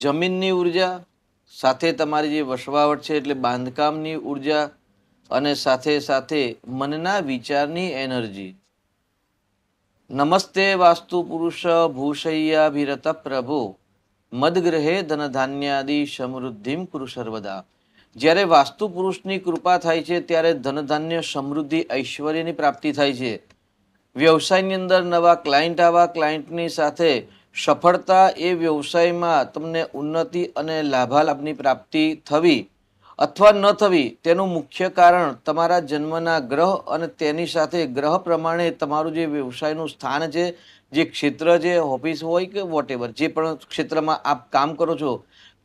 જમીનની ઉર્જા સાથે તમારી જે વસવાવટ છે એટલે બાંધકામની ઉર્જા અને સાથે સાથે મનના વિચારની એનર્જી. નમસ્તે વાસ્તુ પુરુષ ભૂષય્યાભિરત પ્રભુ મદગ્રહે ધનધાન્યાદિ સમૃદ્ધિમ કુરુ સર્વદા. જ્યારે વાસ્તુ પુરુષની કૃપા થાય છે ત્યારે ધનધાન્ય સમૃદ્ધિ ઐશ્વર્યની પ્રાપ્તિ થાય છે. વ્યવસાયની અંદર નવા ક્લાયન્ટ આવા, ક્લાયન્ટની સાથે સફળતા, એ વ્યવસાયમાં તમને ઉન્નતિ અને લાભાલાભની પ્રાપ્તિ થવી અથવા ન થવી તેનું મુખ્ય કારણ તમારા જન્મના ગ્રહ અને તેની સાથે ગ્રહ પ્રમાણે તમારું જે વ્યવસાયનું સ્થાન છે, જે ક્ષેત્ર છે, ઓફિસ હોય કે વોટેવર, જે પણ ક્ષેત્રમાં આપ કામ કરો છો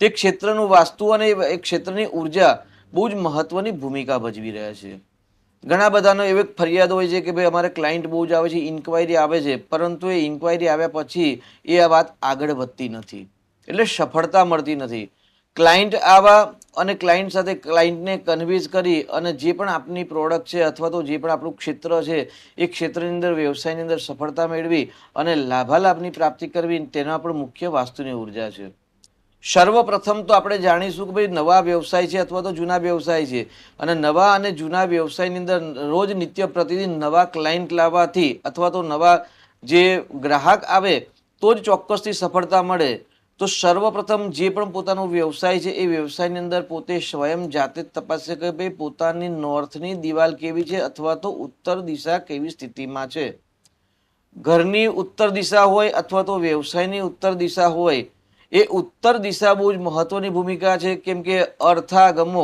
તે ક્ષેત્રનું વાસ્તુ અને એ ક્ષેત્રની ઉર્જા બહુ જ મહત્વની ભૂમિકા ભજવી રહ્યા છે. ઘણા બધાનો એવી ફરિયાદ હોય છે કે ભાઈ અમારે ક્લાયન્ટ બહુ જ આવે છે, ઇન્ક્વાયરી આવે છે, પરંતુ એ ઇન્ક્વાયરી આવ્યા પછી એ આ વાત આગળ વધતી નથી, એટલે સફળતા મળતી નથી. ક્લાયન્ટ આવા અને ક્લાયન્ટ સાથે ક્લાયન્ટને કન્વિન્સ કરી અને જે પણ આપની પ્રોડક્ટ છે અથવા તો જે પણ આપણું ક્ષેત્ર છે એ ક્ષેત્રની અંદર વ્યવસાયની અંદર સફળતા મેળવી અને લાભાલાભની પ્રાપ્તિ કરવી, તેના પણ મુખ્ય વાસ્તુની ઉર્જા છે. સર્વપ્રથમ તો આપણે જાણીશું કે ભાઈ નવા વ્યવસાય છે અથવા તો જૂના વ્યવસાય છે, અને નવા અને જૂના વ્યવસાયની અંદર રોજ નિત્ય પ્રતિદિન નવા ક્લાયન્ટ લાવવાથી અથવા તો નવા જે ગ્રાહક આવે તો જ ચોક્કસથી સફળતા મળે. તો સર્વપ્રથમ જે પણ પોતાનો વ્યવસાય છે એ વ્યવસાયની અંદર પોતે સ્વયં જાતે જ તપાસે કે ભાઈ પોતાની નોર્થની દિવાલ કેવી છે અથવા તો ઉત્તર દિશા કેવી સ્થિતિમાં છે. ઘરની ઉત્તર દિશા હોય અથવા તો વ્યવસાયની ઉત્તર દિશા હોય, એ ઉત્તર દિશા બહુ જ મહત્વની ભૂમિકા છે. કેમ કે અર્થાગમો,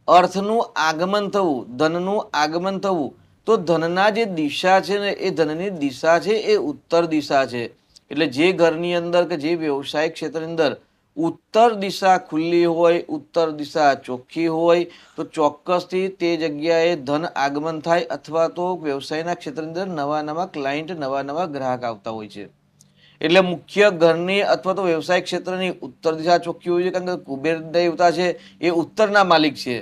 અર્થનું આગમન થવું, ધનનું આગમન થવું, તો ધનના જે દિશા છે ને એ ધનની દિશા છે એ ઉત્તર દિશા છે. એટલે જે ઘરની અંદર કે જે વ્યવસાય ક્ષેત્રની અંદર ઉત્તર દિશા ખુલ્લી હોય, ઉત્તર દિશા ચોખ્ખી હોય, તો ચોક્કસથી તે જગ્યાએ ધન આગમન થાય અથવા તો વ્યવસાયના ક્ષેત્રની અંદર નવા નવા ક્લાયન્ટ, નવા નવા ગ્રાહક આવતા હોય છે. એટલે મુખ્ય ઘરની અથવા તો વ્યવસાય ક્ષેત્રની ઉત્તર દિશા ચોખ્ખી હોય છે, કારણ કે કુબેર દેવતા છે એ ઉત્તરના માલિક છે.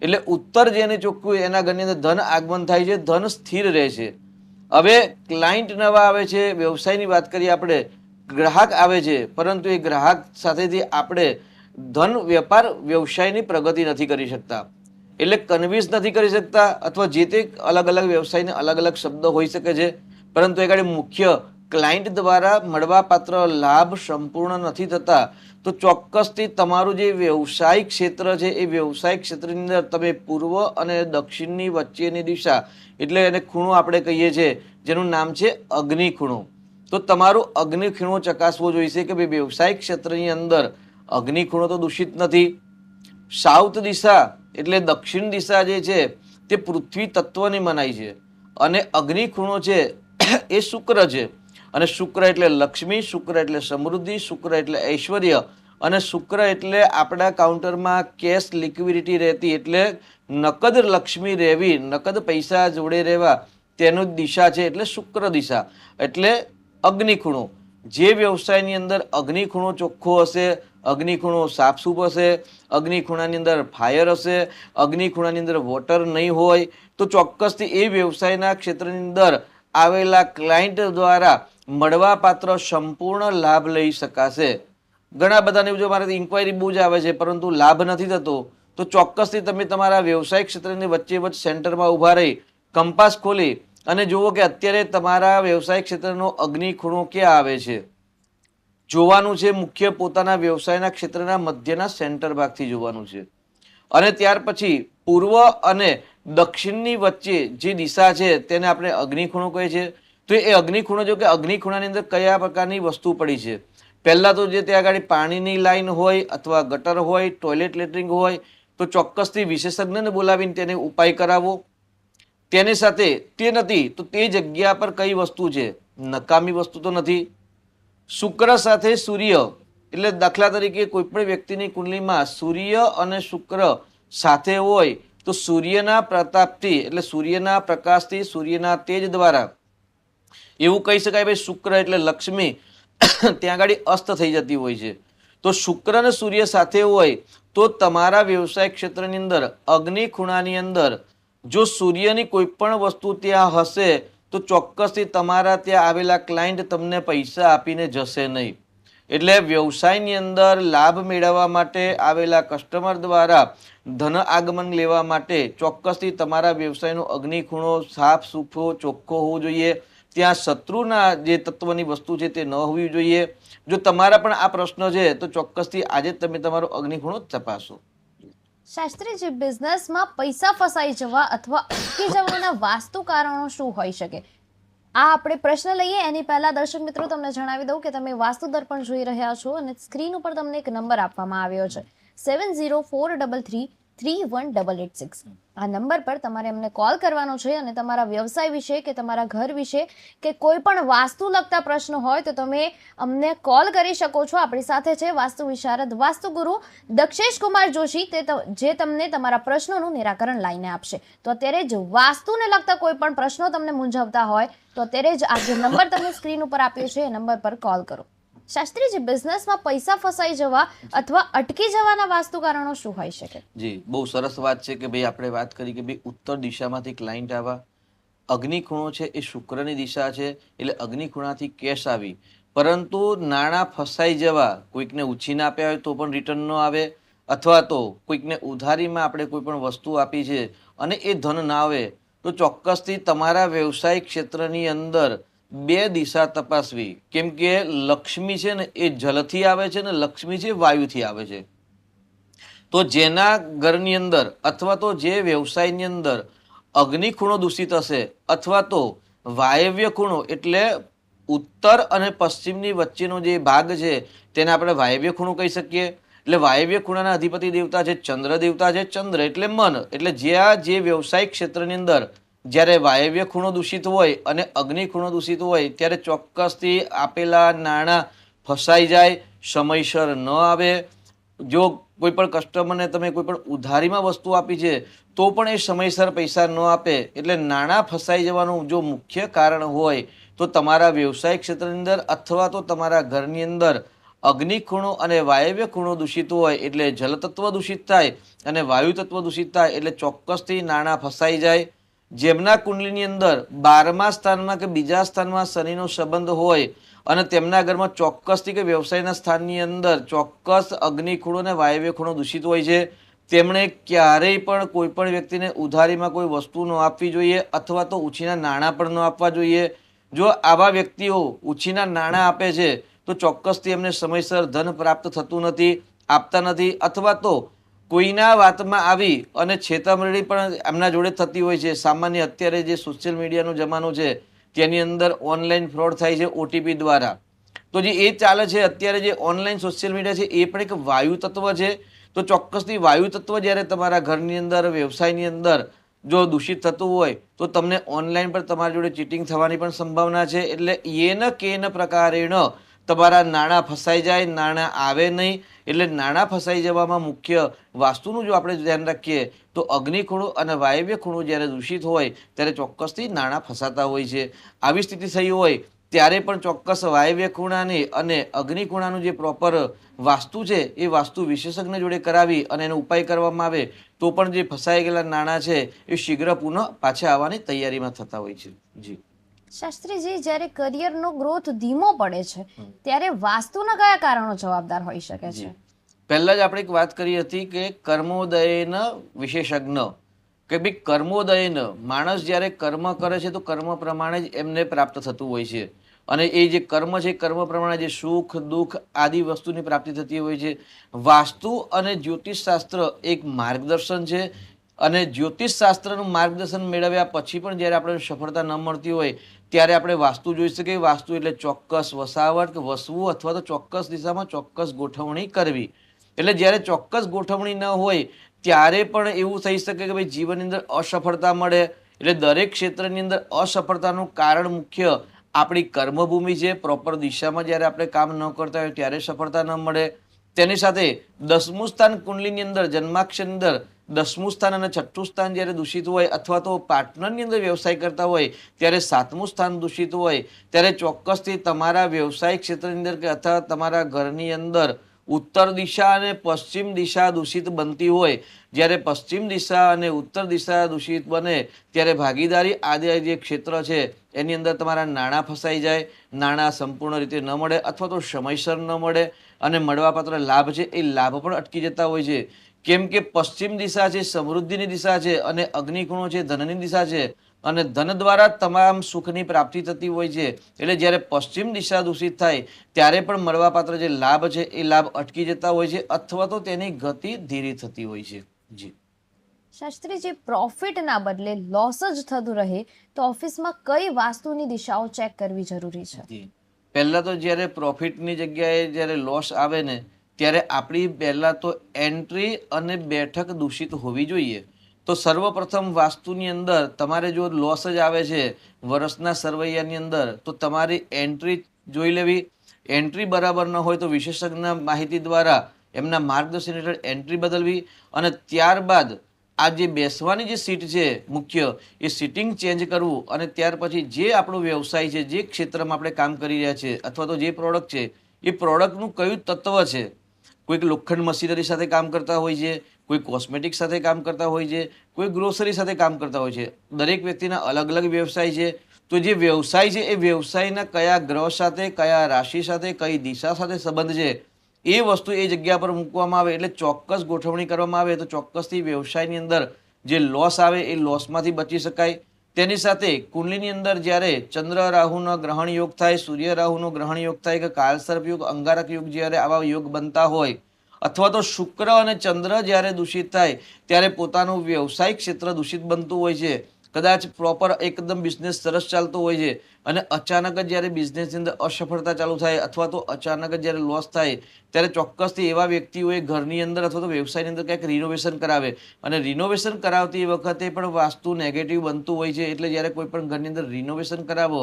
એટલે ઉત્તર જેને ચોખ્ખું એના ઘરની અંદર ધન આગમન થાય છે, ધન સ્થિર રહે છે. હવે ક્લાયન્ટ નવા આવે છે, વ્યવસાયની વાત કરીએ આપણે, ગ્રાહક આવે છે, પરંતુ એ ગ્રાહક સાથેથી આપણે ધન, વેપાર, વ્યવસાયની પ્રગતિ નથી કરી શકતા. એટલે કન્વિન્સ નથી કરી શકતા, અથવા જે તે અલગ અલગ વ્યવસાયને અલગ અલગ શબ્દ હોઈ શકે છે, પરંતુ એ ગાડી મુખ્ય ક્લાયન્ટ દ્વારા મળવાપાત્ર લાભ સંપૂર્ણ નથી થતા. તો ચોક્કસથી તમારું જે વ્યવસાયિક ક્ષેત્ર છે એ વ્યવસાયિક ક્ષેત્રની અંદર તમે પૂર્વ અને દક્ષિણની વચ્ચેની દિશા, એટલે એને ખૂણો આપણે કહીએ છીએ, જેનું નામ છે અગ્નિ ખૂણો. તો તમારું અગ્નિ ખૂણો ચકાસવો જોઈશે કે ભાઈ વ્યવસાયિક ક્ષેત્રની અંદર અગ્નિ ખૂણો તો દૂષિત નથી. સાઉથ દિશા એટલે દક્ષિણ દિશા જે છે તે પૃથ્વી તત્વની મનાય છે, અને અગ્નિ ખૂણો છે એ શુક્ર છે. અને શુક્ર એટલે લક્ષ્મી, શુક્ર એટલે સમૃદ્ધિ, શુક્ર એટલે ઐશ્વર્ય, અને શુક્ર એટલે આપણા કાઉન્ટરમાં કેશ લિક્વિડિટી રહેતી, એટલે નકદ લક્ષ્મી રહેવી, નકદ પૈસા જોડે રહેવા, તેનું દિશા છે એટલે શુક્ર દિશા. એટલે અગ્નિ ખૂણો, જે વ્યવસાયની અંદર અગ્નિ ખૂણો ચોખ્ખો હશે, અગ્નિ ખૂણો સાફસૂફ હશે, અગ્નિ ખૂણાની અંદર ફાયર હશે, અગ્નિ ખૂણાની અંદર વોટર નહીં હોય, તો ચોક્કસથી એ વ્યવસાયના ક્ષેત્રની અંદર આવેલા ક્લાયન્ટ દ્વારા મળવાપાત્ર સંપૂર્ણ લાભ લઈ શકાશે. ઘણા બધાને જો મારે ઇન્ક્વાયરી બહુ જ આવે છે પરંતુ લાભ નથી થતો, તો ચોક્કસથી તમે તમારા વ્યવસાયિક ક્ષેત્રની વચ્ચે સેન્ટરમાં ઊભા રહી કંપાસ ખોલી અને જુઓ કે અત્યારે તમારા વ્યવસાયિક ક્ષેત્રનો અગ્નિ ખૂણો ક્યાં આવે છે. જોવાનું છે મુખ્ય પોતાના વ્યવસાયના ક્ષેત્રના મધ્યના સેન્ટર ભાગથી જોવાનું છે. અને ત્યાર પછી પૂર્વ અને દક્ષિણની વચ્ચે જે દિશા છે તેને આપણે અગ્નિ ખૂણો કહીએ છીએ. તો એ અગ્નિ ખૂણો જો કે અગ્નિ ખૂણાની અંદર કયા પ્રકારની વસ્તુ પડી છે. પહેલા તો જે ત્યાં આગળ પાણીની લાઈન હોય અથવા ગટર હોય, ટોયલેટ લેટરિંગ હોય, તો ચોક્કસથી વિશેષજ્ઞને બોલાવીને તેને ઉપાય કરાવો. તેની સાથે તે નથી તો તે જગ્યા પર કઈ વસ્તુ છે, નકામી વસ્તુ તો નથી. શુક્ર સાથે સૂર્ય, એટલે દાખલા તરીકે કોઈ પણ વ્યક્તિની કુંડલીમાં સૂર્ય અને શુક્ર સાથે હોય તો સૂર્યના પ્રતાપથી, એટલે સૂર્યના પ્રકાશથી, સૂર્યના તેજ દ્વારા એવું કહી શકાય ભાઈ શુક્ર એટલે લક્ષ્મી ત્યાં આગળ અસ્ત થઈ જતી હોય છે. તો શુક્ર અને સૂર્ય સાથે હોય તો તમારા વ્યવસાય ક્ષેત્રની અંદર અગ્નિ ખૂણાની અંદર જો સૂર્યની કોઈ પણ વસ્તુ ત્યાં હશે તો ચોક્કસથી તમારા ત્યાં આવેલા ક્લાયન્ટ તમને પૈસા આપીને જશે નહીં. એટલે વ્યવસાયની અંદર લાભ મેળવવા માટે આવેલા કસ્ટમર દ્વારા ધન આગમન લેવા માટે ચોક્કસથી તમારા વ્યવસાયનો અગ્નિખૂણો સાફ સૂફો ચોખ્ખો હોવો જોઈએ. ત્યાં શત્રુના જે તત્વની વસ્તુ છે તે ન હોવી જોઈએ. જો તમારા પણ આ પ્રશ્ન છે તો ચોક્કસથી આજે જ તમે તમારો અગ્નિખૂણો તપાસો. શાસ્ત્રીજી, બિઝનેસમાં પૈસા ફસાઈ જવા અથવા અટકી જવાના વાસ્તુ કારણો શું હોઈ શકે? આ આપણે પ્રશ્ન લઈએ એની પહેલા દર્શક મિત્રો તમને જણાવી દઉં કે તમે વાસ્તુ દર્પણ જોઈ રહ્યા છો અને સ્ક્રીન ઉપર તમને એક નંબર આપવામાં આવ્યો છે 7043331886. આ નંબર પર તમારે અમને કોલ કરવાનો છે અને તમારા વ્યવસાય વિશે કે તમારા ઘર વિશે કે કોઈ પણ વાસ્તુ લગતા પ્રશ્ન હોય તો તમે અમને કોલ કરી શકો છો. આપણી સાથે છે વાસ્તુ વિશારદ વાસ્તુગુરુ દક્ષેશ કુમાર જોશી, જે તમને તમારા પ્રશ્નોનું નિરાકરણ લાવીને આપશે. તો અત્યારે જ વાસ્તુને લગતા કોઈ પણ પ્રશ્નો તમને મૂંઝવતા હોય તો અત્યારે જ આ જે નંબર તમને સ્ક્રીન ઉપર આપ્યો છે એ નંબર પર કોલ કરો. શાસ્ત્રીજી, બિઝનેસમાં પૈસા ફસાઈ જવા અથવા અટકી જવાના વાસ્તુ કારણો શું હોઈ શકે? જી, બહુ સરસ વાત છે કે ભાઈ આપણે વાત કરી કે ભાઈ ઉત્તર દિશામાંથી ક્લાયન્ટ આવ્યા, અગ્નિખૂણો છે એ શુક્રની દિશા છે એટલે અગ્નિખૂણાથી કેશ આવી, પરંતુ નાણાં ફસાઈ જવા, કોઈકને ઉછીના આપ્યા હોય તો પણ રિટર્ન ન આવે, અથવા તો કોઈકને ઉધારીમાં આપણે કોઈ પણ વસ્તુ આપી છે અને એ ધન ના આવે, તો ચોક્કસથી તમારા વ્યવસાય ક્ષેત્રની અંદર બે દિશા તપાસવી. કેમ કે લક્ષ્મી છે ને એ જલથી આવે છે ને લક્ષ્મી છે વાયુથી આવે છે. તો જેના ઘરની અંદર અથવા તો જે વ્યવસાયની અંદર અગ્નિખૂણો દૂષિત હશે અથવા તો વાયવ્ય ખૂણો એટલે ઉત્તર અને પશ્ચિમની વચ્ચેનો જે ભાગ છે તેને આપણે વાયવ્ય ખૂણો કહી શકીએ. એટલે વાયવ્ય ખૂણાના અધિપતિ દેવતા છે ચંદ્ર દેવતા છે. ચંદ્ર એટલે મન. એટલે જ્યાં જે વ્યવસાયિક ક્ષેત્રની અંદર જ્યારે વાયવ્ય ખૂણો દૂષિત હોય અને અગ્નિ ખૂણો દૂષિત હોય ત્યારે ચોક્કસથી આપેલા નાણાં ફસાઈ જાય, સમયસર ન આવે. જો કોઈ પણ કસ્ટમરને તમે કોઈ પણ ઉધારીમાં વસ્તુ આપી છે તો પણ એ સમયસર પૈસા ન આપે, એટલે નાણાં ફસાઈ જવાનું જો મુખ્ય કારણ હોય તો તમારા વ્યવસાયિક ક્ષેત્રની અંદર અથવા તો તમારા ઘરની અંદર અગ્નિ ખૂણો અને વાયવ્ય ખૂણો દૂષિત હોય એટલે જલતત્વ દૂષિત થાય અને વાયુ તત્વ દૂષિત થાય એટલે ચોક્કસથી નાણાં ફસાઈ જાય. જેમના કુંડલીની અંદર 12મા સ્થાનમાં કે બીજા સ્થાનમાં શનિનો સંબંધ હોય અને તેમના ઘરમાં ચોક્કસથી કે વ્યવસાયના સ્થાનની અંદર ચોક્કસ અગ્નિ ખૂણો અને વાયવ્ય ખૂણો દૂષિત હોય છે, તેમણે ક્યારેય પણ કોઈ પણ વ્યક્તિને ઉધારીમાં કોઈ વસ્તુ ન આપવી જોઈએ અથવા તો ઉછીના નાણાં પણ ન આપવા જોઈએ. જો આવા વ્યક્તિઓ ઉછીના નાણાં આપે છે તો ચોક્કસથી એમને સમયસર ધન પ્રાપ્ત થતું નથી, આપતા નથી, અથવા તો કોઈના વાતમાં આવી અને છેતરપિંડી પણ એમના જોડે થતી હોય છે. સામાન્ય અત્યારે જે સોશિયલ મીડિયાનો જમાનો છે તેની અંદર ઓનલાઈન ફ્રોડ થાય છે ઓટીપી દ્વારા. તો જે એ ચાલે છે અત્યારે જે ઓનલાઈન સોશિયલ મીડિયા છે એ પણ એક વાયુ તત્વ છે. તો ચોક્કસથી વાયુ તત્વ જ્યારે તમારા ઘરની અંદર વ્યવસાયની અંદર જો દૂષિત થતું હોય તો તમને ઓનલાઈન પર તમારી જોડે ચીટિંગ થવાની પણ સંભાવના છે. એટલે એન કેન પ્રકારેણ તમારા નાણાં ફસાઈ જાય, નાણાં આવે નહીં. એટલે નાણાં ફસાઈ જવામાં મુખ્ય વાસ્તુનું જો આપણે ધ્યાન રાખીએ તો અગ્નિ ખૂણો અને વાયવ્ય ખૂણો જ્યારે દૂષિત હોય ત્યારે ચોક્કસથી નાણાં ફસાતા હોય છે. આવી સ્થિતિ થઈ હોય ત્યારે પણ ચોક્કસ વાયવ્ય ખૂણાની અને અગ્નિ ખૂણાનું જે પ્રોપર વાસ્તુ છે એ વાસ્તુ વિશેષજ્ઞ જોડે કરાવી અને એનો ઉપાય કરવામાં આવે તો પણ જે ફસાઈ ગયેલા નાણાં છે એ શીઘ્ર પુનઃ પાછા આવવાની તૈયારીમાં થતા હોય છે. જી શાસ્ત્રીજી, જ્યારે કરિયરનો ગ્રોથ ધીમો પડે છે ત્યારે વાસ્તુના કયા કારણો જવાબદાર હોઈ શકે છે? પહેલા જ આપણે એક વાત કરી હતી કે કર્મોદયન વિશેષજ્ઞ, કે ભાઈ કર્મોદયન માણસ જ્યારે કર્મ કરે છે તો કર્મ પ્રમાણે જ એમને પ્રાપ્ત થતું હોય છે. અને એ જે કર્મ છે કર્મ પ્રમાણે જે સુખ દુઃખ આદિ વસ્તુની પ્રાપ્તિ થતી હોય છે. વાસ્તુ અને જ્યોતિષ શાસ્ત્ર એક માર્ગદર્શન છે અને જ્યોતિષ શાસ્ત્રનું માર્ગદર્શન મેળવ્યા પછી પણ જ્યારે આપણે સફળતા ન મળતી હોય ત્યારે આપણે વાસ્તુ જોઈ શકીએ. વાસ્તુ એટલે ચોક્કસ વસાવટ કે વસવું અથવા તો ચોક્કસ દિશામાં ચોક્કસ ગોઠવણી કરવી. એટલે જ્યારે ચોક્કસ ગોઠવણી ન હોય ત્યારે પણ એવું થઈ શકે કે ભાઈ જીવનની અંદર અસફળતા મળે. એટલે દરેક ક્ષેત્રની અંદર અસફળતાનું કારણ મુખ્ય આપણી કર્મભૂમિ છે. પ્રોપર દિશામાં જ્યારે આપણે કામ ન કરતા હોય ત્યારે સફળતા ન મળે. તેની સાથે 10મું સ્થાન કુંડલીની અંદર જન્માક્ષરની અંદર 10મું સ્થાન અને 6ઠું સ્થાન જ્યારે દૂષિત હોય અથવા તો પાર્ટનરની અંદર વ્યવસાય કરતા હોય ત્યારે 7મું સ્થાન દૂષિત હોય ત્યારે ચોક્કસથી તમારા વ્યવસાયિક ક્ષેત્રની અંદર કે અથવા તમારા ઘરની અંદર ઉત્તર દિશા અને પશ્ચિમ દિશા દૂષિત બનતી હોય, જ્યારે પશ્ચિમ દિશા અને ઉત્તર દિશા દૂષિત બને ત્યારે ભાગીદારી આદિ જે ક્ષેત્ર છે એની અંદર તમારા નાણાં ફસાઈ જાય, નાણાં સંપૂર્ણ રીતે ન મળે અથવા તો સમયસર ન મળે, અને મળવાપાત્ર લાભ છે એ લાભ પણ અટકી જતા હોય છે. કેમ કે પશ્ચિમ દિશા છે સમૃદ્ધિની દિશા છે અને અગ્નિકુણો છે ધનની દિશા છે, અને ધન દ્વારા તમામ સુખની પ્રાપ્તિ થતી હોય છે. એટલે જ્યારે પશ્ચિમ દિશા દૂષિત થાય ત્યારે પણ મળવાપાત્ર જે લાભ છે એ લાભ અટકી જતા હોય છે અથવા તો તેની ગતિ ધીરી થતી હોય છે. જી શાસ્ત્રીજી, પ્રોફિટ ના બદલે લોસ જ થતું રહે તો ઓફિસમાં કઈ વાસ્તુની દિશાઓ ચેક કરવી જરૂરી છે? જી પહેલા તો જ્યારે પ્રોફિટની જગ્યાએ જ્યારે લોસ આવે ને ત્યારે આપણી પહેલા તો એન્ટ્રી અને બેઠક દૂષિત હોવી જોઈએ. તો સર્વપ્રથમ વાસ્તુની અંદર તમારે જો લોસ જ આવે છે વર્ષના સરવૈયાની અંદર, તો તમારી એન્ટ્રી જોઈ લેવી. એન્ટ્રી બરાબર ન હોય તો વિશેષજ્ઞ માહિતી દ્વારા એમના માર્ગદર્શન હેઠળ એન્ટ્રી બદલવી, અને ત્યારબાદ આ જે બેસવાની જે સીટ છે મુખ્ય, એ સીટિંગ ચેન્જ કરવું, અને ત્યાર પછી જે આપણો વ્યવસાય છે, જે ક્ષેત્રમાં આપણે કામ કરી રહ્યા છીએ અથવા તો જે પ્રોડક્ટ છે એ પ્રોડક્ટનું કયું તત્વ છે. કોઈક લોખંડ મશીનરી સાથે કામ કરતા હોય છે, કોઈ કોસ્મેટિક સાથે કામ કરતા હોય છે, કોઈ ગ્રોસરી સાથે કામ કરતા હોય છે. દરેક વ્યક્તિના અલગ અલગ વ્યવસાય છે. તો જે વ્યવસાય છે એ વ્યવસાયના કયા ગ્રહ સાથે, કયા રાશિ સાથે, કઈ દિશા સાથે સંબંધ છે, એ વસ્તુ એ જગ્યા પર મૂકવામાં આવે એટલે ચોક્કસ ગોઠવણી કરવામાં આવે તો ચોક્કસથી વ્યવસાયની અંદર જે લોસ આવે એ લોસમાંથી બચી શકાય. તેની સાથે કુંડલીની અંદર જ્યારે ચંદ્ર રાહુનો ગ્રહણ યોગ થાય, સૂર્ય રાહુનો ગ્રહણ યોગ થાય, કે કાળસર્પ યોગ, અંગારક યોગ જ્યારે આવા યોગ બનતા હોય, અથવા તો શુક્ર અને ચંદ્ર જ્યારે દૂષિત થાય ત્યારે પોતાનું વ્યવસાયિક ક્ષેત્ર દૂષિત બનતું હોય છે. કદાચ પ્રોપર એકદમ બિઝનેસ સરસ ચાલતો હોય છે અને અચાનક જ જ્યારે બિઝનેસની અંદર અસફળતા ચાલુ થાય અથવા તો અચાનક જ જ્યારે લોસ થાય ત્યારે ચોક્કસથી એવા વ્યક્તિઓએ ઘરની અંદર અથવા તો વ્યવસાયની અંદર કંઈક રિનોવેશન કરાવે, અને રિનોવેશન કરાવતી વખતે પણ વાસ્તુ નેગેટિવ બનતું હોય છે. એટલે જ્યારે કોઈ પણ ઘરની અંદર રિનોવેશન કરાવો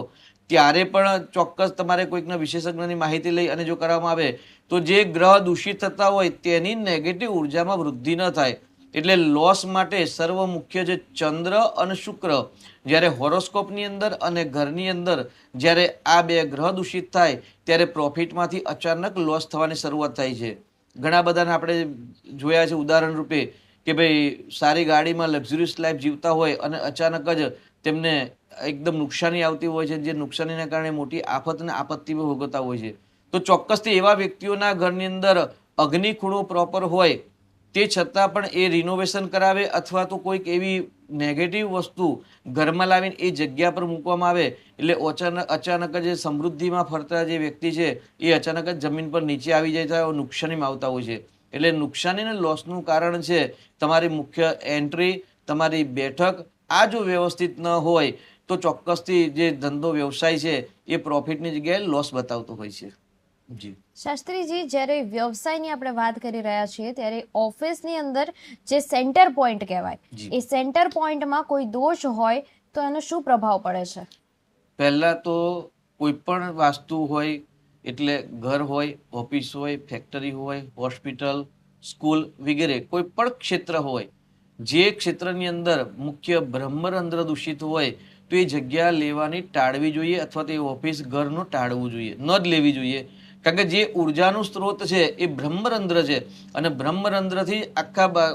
ત્યારે પણ ચોક્કસ તમારે કોઈકના વિશેષજ્ઞની માહિતી લઈ અને જો કરવામાં આવે તો જે ગ્રહ દૂષિત થતા હોય તેની નેગેટિવ ઉર્જામાં વૃદ્ધિ ન થાય. એટલે લોસ માટે સર્વ મુખ્ય છે ચંદ્ર અને શુક્ર. જ્યારે હોરોસ્કોપની અંદર અને ઘરની અંદર જ્યારે આ બે ગ્રહ દૂષિત થાય ત્યારે પ્રોફિટમાંથી અચાનક લોસ થવાની શરૂઆત થાય છે. ઘણા બધાને આપણે જોયા છે ઉદાહરણ રૂપે કે ભાઈ સારી ગાડીમાં લક્ઝુરિયસ લાઈફ જીવતા હોય અને અચાનક જ તેમને એકદમ નુકસાની આવતી હોય છે, જે નુકસાનીના કારણે મોટી આફત અને આપત્તિ ભોગવતા હોય છે. તો ચોક્કસથી એવા વ્યક્તિઓના ઘરની અંદર અગ્નિ ખૂણો પ્રોપર હોય તે છતાં પણ એ રિનોવેશન કરાવે અથવા તો કોઈક એવી નેગેટિવ વસ્તુ ઘરમાં લાવીને એ જગ્યા પર મૂકવામાં આવે એટલે અચાનક જ સમૃદ્ધિમાં ફરતા જે વ્યક્તિ છે એ અચાનક જ જમીન પર નીચે આવી જાય તો નુકસાનીમાં આવતા હોય છે. એટલે નુકસાની અને લોસનું કારણ છે તમારી મુખ્ય એન્ટ્રી, તમારી બેઠક. આ જો વ્યવસ્થિત ન હોય તો ચોક્કસથી જે ધંધો વ્યવસાય છે એ પ્રોફિટની જગ્યાએ લોસ બતાવતો હોય છે. જી શાસ્ત્રીજી, જ્યારે વ્યવસાયની આપણે વાત કરી રહ્યા છીએ ત્યારે ઓફિસની અંદર જે સેન્ટર પોઈન્ટ કહેવાય, જી. એ સેન્ટર પોઈન્ટમાં કોઈ દોષ હોય તો એનો શું પ્રભાવ પડે છે? પહેલા તો કોઈ પણ વાસ્તુ હોય એટલે ઘર હોય, ઓફિસ હોય, ફેક્ટરી હોય, હોસ્પિટલ, સ્કૂલ વગેરે કોઈ પણ ક્ષેત્ર હોય, જે ક્ષેત્રની અંદર મુખ્ય બ્રહ્મરંધ્ર દૂષિત હોય તો એ જગ્યા લેવાની ટાળવી જોઈએ અથવા તો એ ઓફિસ ઘરનું ટાળવું જોઈએ, ન જ લેવી જોઈએ. કારણ કે જે ઉર્જાનું સ્ત્રોત છે એ બ્રહ્મરંધ્ર છે, અને બ્રહ્મરંધ્રથી આખા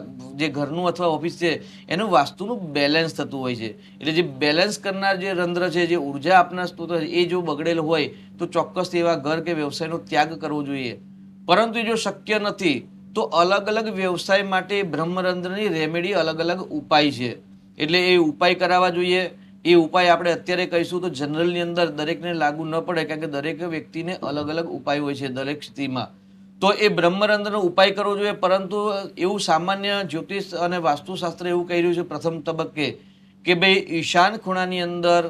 જે ઘરનું અથવા ઓફિસ છે એનું વાસ્તુનું બેલેન્સ થતું હોય છે. એટલે જે બેલેન્સ કરનાર જે રંધ્ર છે, જે ઉર્જા આપનાર સ્ત્રોત છે, એ જો બગડેલ હોય તો ચોક્કસ એવા ઘર કે વ્યવસાયનો ત્યાગ કરવો જોઈએ. પરંતુ જો શક્ય નથી તો અલગ અલગ વ્યવસાય માટે બ્રહ્મરંધ્રની રેમેડી અલગ અલગ ઉપાય છે. એટલે એ ઉપાય કરાવવા જોઈએ. એ ઉપાય આપણે અત્યારે કહીશું તો જનરલની અંદર દરેકને લાગુ ન પડે, કારણ કે દરેક વ્યક્તિને અલગ અલગ ઉપાય હોય છે દરેક સ્થિતિમાં. તો એ બ્રહ્મરંધ્રનો ઉપાય કરવો જોઈએ. પરંતુ એવું સામાન્ય જ્યોતિષ અને વાસ્તુશાસ્ત્ર એવું કહી રહ્યું છે પ્રથમ તબક્કે કે ભાઈ ઈશાન ખૂણાની અંદર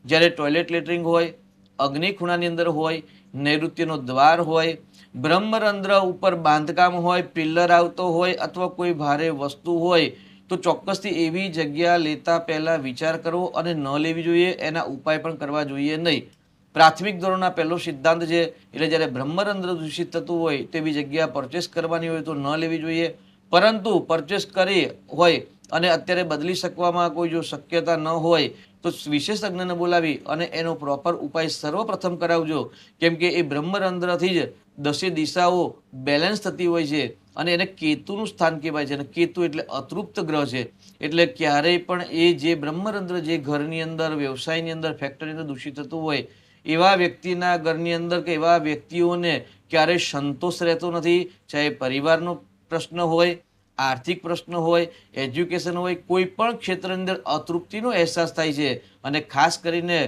જ્યારે ટોયલેટ લેટરિંગ હોય, અગ્નિ ખૂણાની અંદર હોય, નૈઋત્યનો દ્વાર હોય, બ્રહ્મરંધ્ર ઉપર બાંધકામ હોય, પિલ્લર આવતો હોય અથવા કોઈ ભારે વસ્તુ હોય તો ચોક્કસથી એવી જગ્યા લેતા પહેલા વિચાર કરવો અને ન લેવી જોઈએ. એના ઉપાય પણ કરવા જોઈએ નહીં. પ્રાથમિક ધોરણના પહેલો સિદ્ધાંત છે. એટલે જ્યારે બ્રહ્મરંધ્ર દૂષિત થતું હોય તેવી જગ્યા પરચેસ કરવાની હોય તો ન લેવી જોઈએ. પરંતુ પરચેસ કરી હોય અને અત્યારે બદલી શકવામાં કોઈ જો શક્યતા ન હોય તો વિશેષજ્ઞને બોલાવી અને એનો પ્રોપર ઉપાય સર્વપ્રથમ કરાવજો, કેમ કે એ બ્રહ્મરંધ્રથી જ 10 દિશાઓ બેલેન્સ થતી હોય છે અને એને કેતુનું સ્થાન કહેવાય છે અને કેતુ એટલે અતૃપ્ત ગ્રહ છે. એટલે ક્યારેય પણ એ જે બ્રહ્મરંધ્ર જે ઘરની અંદર, વ્યવસાયની અંદર, ફેક્ટરીની અંદર દૂષિત થતું હોય એવા વ્યક્તિના ઘરની અંદર કે એવા વ્યક્તિઓને ક્યારેય સંતોષ રહેતો નથી. ચાહે પરિવારનો પ્રશ્ન હોય, આર્થિક પ્રશ્ન હોય, એજ્યુકેશન હોય, કોઈ પણ ક્ષેત્રની અંદર અતૃપ્તિનો અહેસાસ થાય છે અને ખાસ કરીને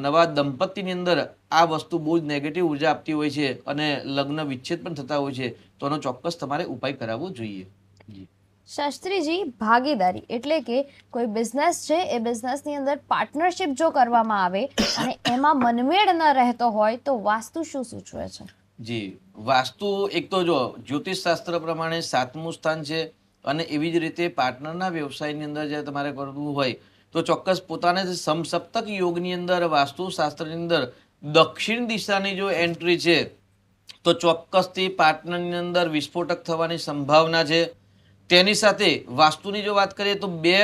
નવા દંપતીની અંદર આ વસ્તુ બહુ જ નેગેટિવ ઉર્જા આપતી હોય છે અને લગ્ન વિચ્છેદ પણ થતા હોય છે. તો એનો ચોક્કસ તમારે ઉપાય કરાવવો જોઈએ. જી શાસ્ત્રીજી, ભાગીદારી એટલે કે કોઈ બિઝનેસ છે, એ બિઝનેસની અંદર પાર્ટનરશિપ જો કરવામાં આવે અને એમાં મનમેળ ન રહેતો હોય તો વાસ્તુ શું સૂચવે છે? જી, વાસ્તુ એક તો જો જ્યોતિષ શાસ્ત્ર પ્રમાણે 7મું સ્થાન છે અને એવી જ રીતે પાર્ટનરના વ્યવસાયની અંદર જ્યારે તમારે કરવું હોય તો ચોક્કસ પોતાને સમસપ્તક યોગની અંદર વાસ્તુશાસ્ત્રની અંદર દક્ષિણ દિશાની જો એન્ટ્રી છે તો ચોક્કસથી પાર્ટનરની અંદર વિસ્ફોટક થવાની સંભાવના છે. તેની સાથે વાસ્તુની જો વાત કરીએ તો બે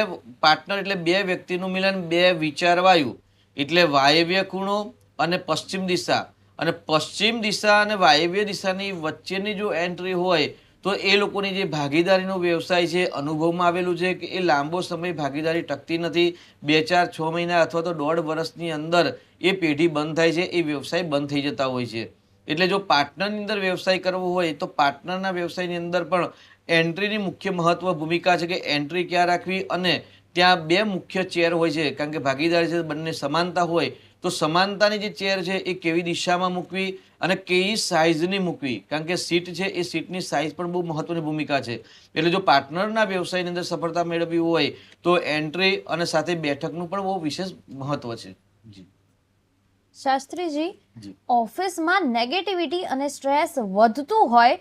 પાર્ટનર એટલે બે વ્યક્તિનું મિલન, બે વિચારવાયુ એટલે વાયવ્ય ખૂણો અને પશ્ચિમ દિશા, અને પશ્ચિમ દિશા અને વાયવ્ય દિશાની વચ્ચેની જો એન્ટ્રી હોય તો એ લોકોની જે ભાગીદારીનો વ્યવસાય છે અનુભવમાં આવેલું છે કે એ લાંબો સમય ભાગીદારી ટકતી નથી. 2, 4, 6 મહિના અથવા તો 1.5 વર્ષની અંદર એ પેઢી બંધ થાય છે, એ વ્યવસાય બંધ થઈ જતા હોય છે. એટલે જો પાર્ટનરની અંદર વ્યવસાય કરવો હોય તો પાર્ટનરના વ્યવસાયની અંદર પણ એન્ટ્રીની મુખ્ય મહત્વ ભૂમિકા છે કે એન્ટ્રી ક્યાં રાખવી, અને ત્યાં 2 મુખ્ય ચેર હોય છે કારણ કે ભાગીદારી છે, બંને સમાનતા હોય તો સમાનતાની જે ચેર છે એ કેવી દિશામાં મૂકવી અને કેવી સાઇઝની મૂકવી, કારણ કે સીટ છે એ સીટની સાઇઝ પણ બહુ મહત્વની ભૂમિકા છે. એટલે જો પાર્ટનરના વ્યવસાયની અંદર સફળતા મેળવવી હોય તો એન્ટ્રી અને સાથે બેઠકનું પણ બહુ વિશેષ મહત્વ છે. જી શાસ્ત્રીજી, જી ઓફિસમાં નેગેટિવિટી અને સ્ટ્રેસ વધતું હોય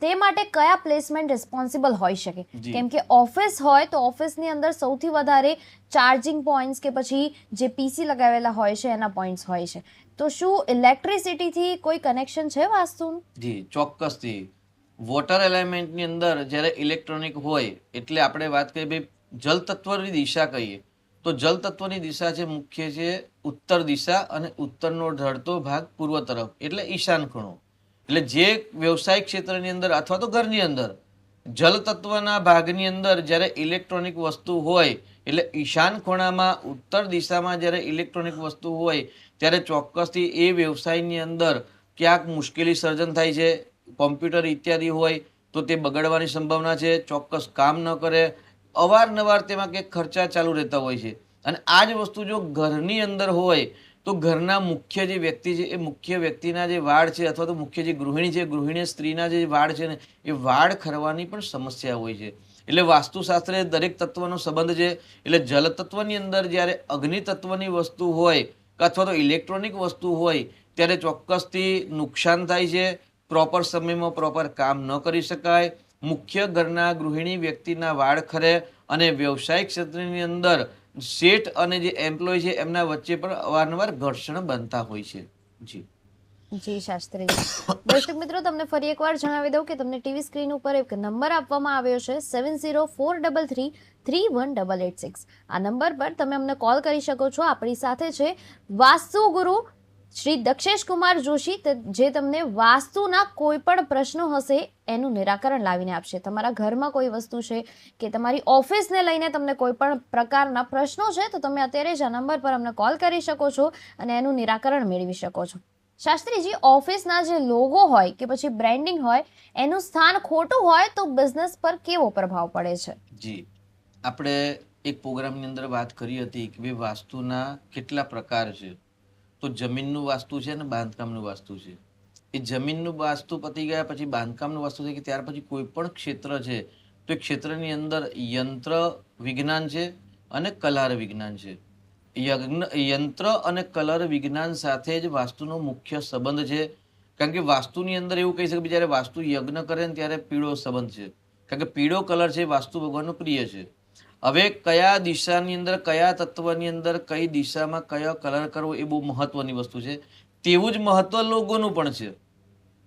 તે માટે કયા પ્લેસમેન્ટ રિસ્પોન્સિબલ હોઈ શકે? જી. કેમ કે ઓફિસ હોય તો ઓફિસની અંદર સૌથી વધારે ચાર્જિંગ પોઈન્ટ્સ કે પછી જે પીસી લગાવેલા હોય છે એના પોઈન્ટ્સ હોય છે. તો શું ઇલેક્ટ્રિસિટીથી કોઈ કનેક્શન છે વાસ્તુનું? જી ચોક્કસથી. વોટર એલિમેન્ટની અંદર જ્યારે ઇલેક્ટ્રોનિક હોય એટલે આપણે વાત કરીએ ભાઈ જલ તત્વની દિશા કહીએ તો જલ તત્વની દિશા છે મુખ્ય છે ઉત્તર દિશા અને ઉત્તરનો ઢળતો ભાગ પૂર્વ તરફ એટલે ઈશાન ખૂણો. એટલે જે વ્યવસાયિક ક્ષેત્રની અંદર અથવા તો ઘરની અંદર જલ તત્વના ભાગની અંદર જ્યારે ઇલેક્ટ્રોનિક વસ્તુ હોય એટલે ઈશાન ખૂણામાં ઉત્તર દિશામાં જ્યારે ઇલેક્ટ્રોનિક વસ્તુ હોય ત્યારે ચોક્કસથી એ વ્યવસાયની અંદર ક્યાંક મુશ્કેલી સર્જન થાય છે. કોમ્પ્યુટર ઇત્યાદિ હોય તો તે બગડવાની સંભાવના છે, ચોક્કસ કામ ન કરે, અવારનવાર તેમાં કંઈક ખર્ચા ચાલુ રહેતા હોય છે. અને આ જ વસ્તુ જો ઘરની અંદર હોય તો ઘરના મુખ્ય જે વ્યક્તિ છે એ મુખ્ય વ્યક્તિના જે વાળ છે અથવા તો મુખ્ય જે ગૃહિણી છે, ગૃહિણી સ્ત્રીના જે વાળ છે ને એ વાળ ખરવાની પણ સમસ્યા હોય છે. એટલે વાસ્તુશાસ્ત્રે દરેક તત્વનો સંબંધ છે. એટલે જલ તત્વની અંદર જ્યારે અગ્નિ તત્વની વસ્તુ હોય અથવા તો ઇલેક્ટ્રોનિક વસ્તુ હોય ત્યારે ચોક્કસથી નુકસાન થાય છે, પ્રોપર સમયમાં પ્રોપર કામ ન કરી શકાય, મુખ્ય ઘરના ગૃહિણી વ્યક્તિના વાળ ખરે અને વ્યવસાયિક ક્ષેત્રની અંદર શેઠ અને જે એમ્પ્લોય છે એમના વચ્ચે પણ અવારનવાર ઘર્ષણ બનતા હોય છે. જી જી શાસ્ત્રીજી. દર્શક મિત્રો, તમને ફરી એકવાર જણાવી દઉં કે તમને ટીવી સ્ક્રીન ઉપર એક નંબર આપવામાં આવ્યો છે 7043331886. આ નંબર પર તમે અમને કોલ કરી શકો છો. આપણી સાથે છે વાસ્તુ ગુરુ શ્રી દક્ષેશ કુમાર જોશી, જે તમને વાસ્તુના કોઈ પણ પ્રશ્નો હશે એનું નિરાકરણ લાવીને આપશે. તમારા ઘરમાં કોઈ વસ્તુ છે કે તમારી ઓફિસને લઈને તમને કોઈ પણ પ્રકારના પ્રશ્નો છે તો તમે અત્યારે જ આ નંબર પર અમને કોલ કરી શકો છો અને એનું નિરાકરણ મેળવી શકો છો. શાસ્ત્રીજી, ઓફિસના જે લોગો હોય કે પછી બ્રાન્ડિંગ હોય એનું સ્થાન ખોટું હોય તો બિઝનેસ પર કેવો પ્રભાવ પડે છે? જી આપણે એક પ્રોગ્રામની અંદર વાત કરી હતી કે ભાઈ વાસ્તુના કેટલા પ્રકાર છે. તો જમીનનું વાસ્તુ છે અને બાંધકામનું વાસ્તુ છે. એ જમીનનું વાસ્તુ પતી ગયા પછી બાંધકામનું વાસ્તુ છે કે ત્યાર પછી કોઈ પણ ક્ષેત્ર છે તો એ ક્ષેત્રની અંદર યંત્ર વિજ્ઞાન છે અને કલાર વિજ્ઞાન છે. યંત્ર અને કલર વિજ્ઞાન સાથે જ વાસ્તુનો મુખ્ય સંબંધ છે. કારણ કે વાસ્તુની અંદર એવું કહી શકે કે જ્યારે વાસ્તુ યજ્ઞ કરે ને ત્યારે પીળો સંબંધ છે, કારણ કે પીળો કલર છે વાસ્તુ ભગવાનનો પ્રિય છે. હવે કયા દિશાની અંદર કયા તત્વની અંદર કઈ દિશામાં કયો કલર કરવો એ બહુ મહત્વની વસ્તુ છે. તેવું જ મહત્વ લોગોનું પણ છે.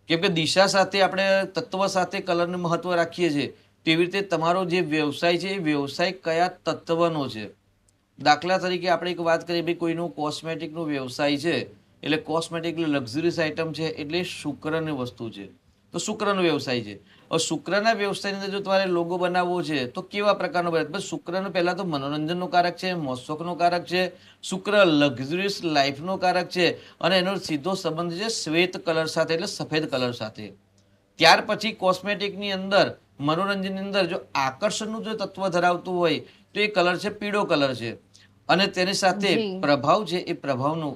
કેમ કે દિશા સાથે આપણે તત્વ સાથે કલરનું મહત્વ રાખીએ છીએ તેવી રીતે તમારો જે વ્યવસાય છે એ વ્યવસાય કયા તત્વનો છે. દાખલા તરીકે આપણે એક વાત કરીએ ભાઈ કોઈનું કોસ્મેટિકનો વ્યવસાય છે, એટલે કોસ્મેટિક લક્ઝરીસ આઇટમ છે, એટલે શુક્રની વસ્તુ છે, તો શુક્રનો વ્યવસાય છે. હવે શુક્રના વ્યવસાયની અંદર જો તમારે લોગો બનાવવો છે તો કેવા પ્રકારનો બનાવે? શુક્રનો પહેલા તો મનોરંજનનો કારક છે, મોજશોખનો કારક છે, શુક્ર લક્ઝરીસ લાઈફનો કારક છે, અને એનો સીધો સંબંધ છે શ્વેત કલર સાથે, એટલે સફેદ કલર સાથે. ત્યાર પછી કોસ્મેટિકની અંદર મનોરંજનની અંદર જો આકર્ષણનું જો તત્વ ધરાવતું હોય તો એ કલર છે પીળો કલર છે, અને તેની સાથે જી. પ્રભાવ છે એ પ્રભાવનું.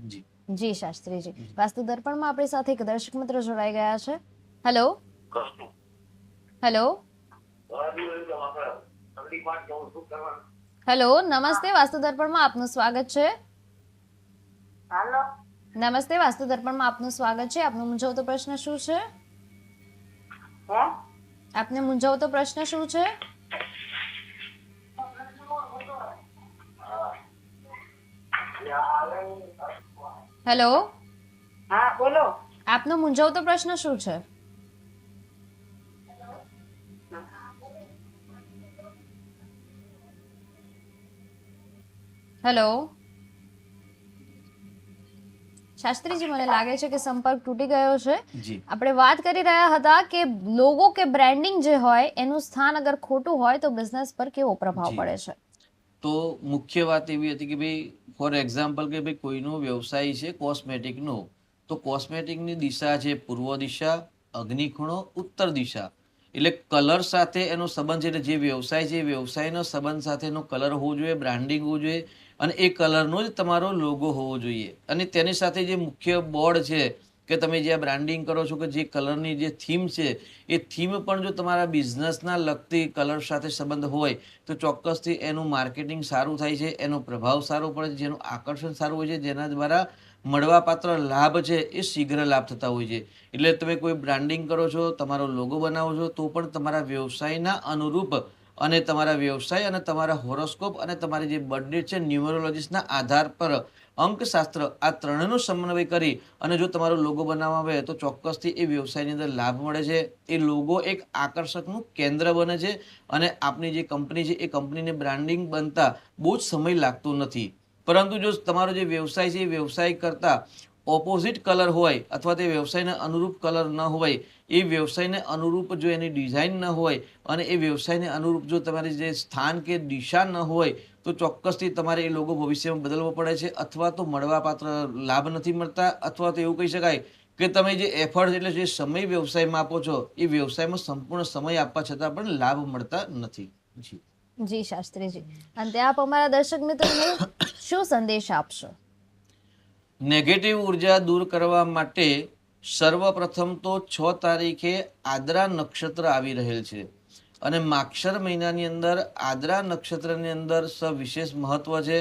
જી જી શાસ્ત્રીજી, વાસ્તુ દર્પણમાં આપણી સાથે એક દર્શક મિત્ર જોડાઈ ગયા છે. હેલો હેલો હેલો, નમસ્તે, વાસ્તુ દર્પણમાં આપનું સ્વાગત છે. હાલો, નમસ્તે, વાસ્તુ દર્પણમાં આપનું સ્વાગત છે. આપનો મૂંઝવતો પ્રશ્ન શું છે? હે? આપને મૂંઝવતો પ્રશ્ન શું છે? હેલો, હા બોલો. આપનો મૂંઝવતો પ્રશ્ન શું છે? હેલો શાસ્ત્રીજી, મને લાગે છે કે સંપર્ક તૂટી ગયો છે. જી આપણે વાત કરી રહ્યા હતા કે લોગો કે બ્રાન્ડિંગ જે હોય એનું સ્થાન અગર ખોટું હોય તો બિઝનેસ પર કેવો પ્રભાવ જી. પડે છે? તો મુખ્ય વાત એવી હતી કે ભાઈ ફોર એક્ઝામ્પલ કે ભાઈ કોઈનો વ્યવસાય છે કોસ્મેટિકનો, તો કોસ્મેટિકની દિશા છે પૂર્વ દિશા, અગ્નિખૂણો, ઉત્તર દિશા. એટલે કલર સાથે એનો સંબંધ છે, એટલે જે વ્યવસાય છે એ વ્યવસાયનો સંબંધ સાથેનો કલર હોવો જોઈએ, બ્રાન્ડિંગ હોવું જોઈએ, અને એ કલરનો જ તમારો લોગો હોવો જોઈએ. અને તેની સાથે જે મુખ્ય બોર્ડ છે કે તમે જે બ્રાન્ડિંગ કરો છો કે જે કલરની જે થીમ છે એ થીમ પણ જો તમારા બિઝનેસના લગતી કલર સાથે સંબંધ હોય તો ચોક્કસથી એનું માર્કેટિંગ સારું થાય છે, એનો પ્રભાવ સારો પડે છે, જેનું આકર્ષણ સારું હોય છે, જેના દ્વારા મળવાપાત્ર લાભ છે એ શીઘ્ર લાભ થતા હોય છે. એટલે તમે કોઈ બ્રાન્ડિંગ કરો છો, તમારો લોગો બનાવો છો, તો પણ તમારા વ્યવસાયના અનુરૂપ અને તમારા વ્યવસાય અને તમારા હોરોસ્કોપ અને તમારી જે બર્થડે છે ન્યુમરોલોજીસના આધાર પર અંકશાસ્ત્ર આ ત્રણેયનો સમન્વય કરી અને જો તમારો લોગો બનાવવામાં આવે તો ચોક્કસથી એ વ્યવસાયની અંદર લાભ મળે છે. એ લોગો એક આકર્ષકનું કેન્દ્ર બને છે, અને આપની જે કંપની છે એ કંપનીને બ્રાન્ડિંગ બનતા બહુ જ સમય લાગતો નથી. પરંતુ જો તમારો જે વ્યવસાય છે એ વ્યવસાય કરતાં ઓપોઝિટ કલર હોય અથવા તે વ્યવસાયને અનુરૂપ કલર ન હોય, એ વ્યવસાયને અનુરૂપ જો એની ડિઝાઇન ન હોય, અને એ વ્યવસાયને અનુરૂપ જો તમારી જે સ્થાન કે દિશા ન હોય તો ચોક્કસથી તમારે એ લોગો ભવિષ્યમાં બદલવો પડે છે, અથવા તો મળવાપાત્ર લાભ નથી મળતા, અથવા તો એવું કહી શકાય કે તમે જે એફર્ટ એટલે જે સમય વ્યવસાયમાં આપો છો એ વ્યવસાયમાં સંપૂર્ણ સમય આપવા છતાં પણ લાભ મળતા નથી. જી જી શાસ્ત્રીજી, અંતે આપ અમારા દર્શક મિત્રોને શું સંદેશ આપશો? નેગેટિવ ઉર્જા દૂર કરવા માટે સર્વપ્રથમ તો 6 તારીખે આદ્રા નક્ષત્ર આવી રહેલ છે, અને માક્ષર મહિનાની અંદર આદ્રા નક્ષત્રની અંદર સવિશેષ મહત્વ છે,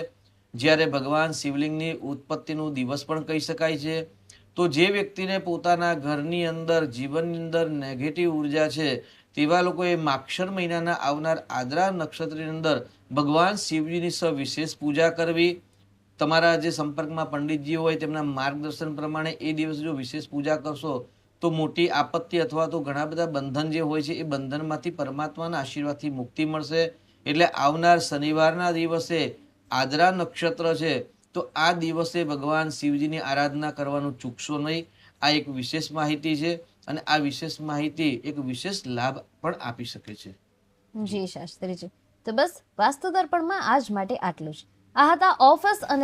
જ્યારે ભગવાન શિવલિંગની ઉત્પત્તિનો દિવસ પણ કહી શકાય છે. તો જે વ્યક્તિને પોતાના ઘરની અંદર જીવનની અંદર નેગેટિવ ઉર્જા છે તેવા લોકોએ માક્ષર મહિનાના આવનાર આદ્રા નક્ષત્રની અંદર ભગવાન શિવજીની સવિશેષ પૂજા કરવી. તમારા જે સંપર્કમાં પંડિતજી હોય તેમના માર્ગદર્શન પ્રમાણે એ દિવસે જો વિશેષ પૂજા કરશો તો મોટી આપત્તિ અથવા તો ઘણા બધા બંધન જે હોય છે એ બંધનમાંથી પરમાત્માના આશીર્વાદથી મુક્તિ મળશે. એટલે આવનાર શનિવારના દિવસે આદ્રા નક્ષત્ર છે, તો આ દિવસે ભગવાન શિવજીની આરાધના કરવાનું ચૂકશો નહીં. આ એક વિશેષ માહિતી છે, અને આ વિશેષ માહિતી એક વિશેષ લાભ પણ આપી શકે છે. જી શાસ્ત્રીજી, તો બસ વાસ્તુ દર્પણમાં આજ માટે આટલું જ. આ હતા ઓફિસ અને